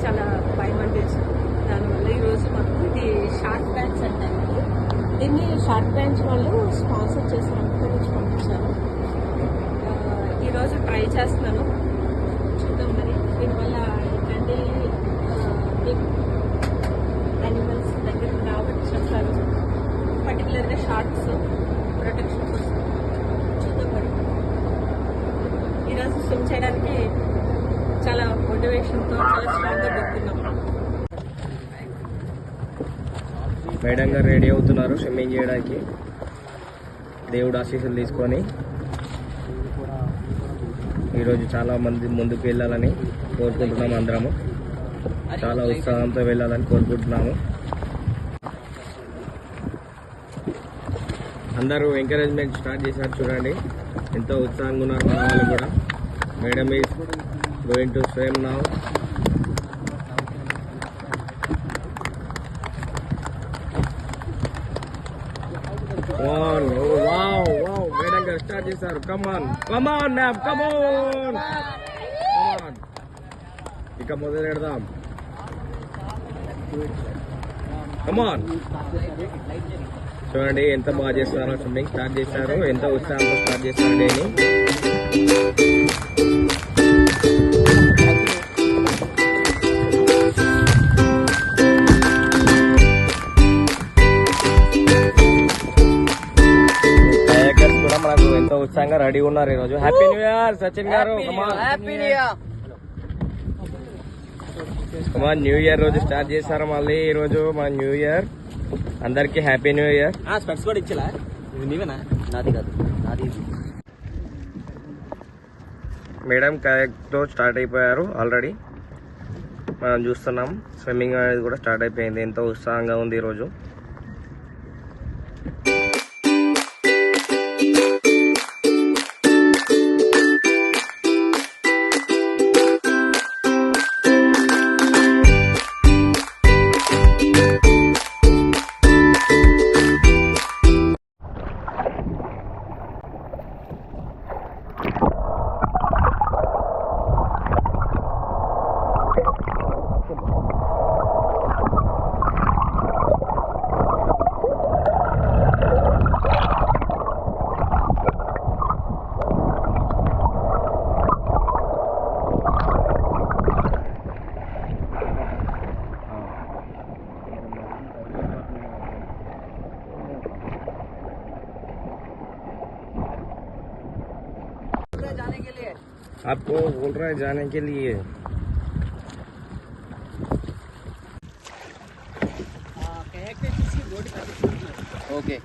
చాలా భయం అనిపించింది. దానివల్ల ఈరోజు మాకు ఇది షార్ట్ ప్యాంట్స్ అంటారు, దీన్ని షార్ట్ ప్యాంట్స్ వాళ్ళు స్పాన్సర్ చేసినప్పుడు నుంచి పంపించారు. ఈరోజు ట్రై చేస్తున్నాను, చూద్దాం మరి. దీనివల్ల ఏంటంటే యానిమల్స్ దగ్గరికి రావడం చెప్తారు, పర్టికులర్గా షార్ట్స్ ప్రొటెక్షన్ కోసం. చూద్దాం మరి. ఈరోజు స్విమ్ చేయడానికి చాలా మోటివేషన్తో చాలా స్ట్రాంగ్గా దొరుకుతున్నాం. మేడం గారు రెడీ అవుతున్నారు స్విమ్మింగ్ చేయడానికి, దేవుడు ఆశీస్సులు తీసుకొని. ఈరోజు చాలా మంది ముందుకు వెళ్ళాలని కోరుకుంటున్నాము, అందరము చాలా ఉత్సాహంతో వెళ్ళాలని కోరుకుంటున్నాము. అందరూ ఎంకరేజ్మెంట్ స్టార్ట్ చేశారు, చూడండి ఎంతో ఉత్సాహంగా ఉన్నారు మన వాళ్ళు కూడా. Madam is going to swim now. Madam గారు స్టార్ట్ చేశారు. కమాన్ కమాన్ మ్యామ్, కమాన్ కమాన్. ఇక మొదలు పెడదాం. కమాన్. చూడండి ఎంత బాగా చేస్తున్నారో, స్విమ్మింగ్ స్టార్ట్ చేశారు, ఎంత ఉత్సాహంతో స్టార్ట్ చేశారు డేని. మనకు ఎంతో ఉత్సాహంగా రెడీ ఉన్నారు ఈరోజు. హ్యాపీ న్యూ ఇయర్ సచిన్ గారు. న్యూ ఇయర్ రోజు స్టార్ట్ చేశారు మళ్ళీ ఈరోజు మన న్యూ ఇయర్. అందరికి హ్యాపీ న్యూ ఇయర్. స్పెట్స్ కూడా ఇచ్చా నీవేనా? నాది కాదు, నాది. మేడం కయాక్ తో స్టార్ట్ అయిపోయారు ఆల్రెడీ, మనం చూస్తున్నాం. స్విమ్మింగ్ అనేది కూడా స్టార్ట్ అయిపోయింది. ఎంతో ఉత్సాహంగా ఉంది ఈరోజు. आपको बोल रहा है जाने के लिए. ओके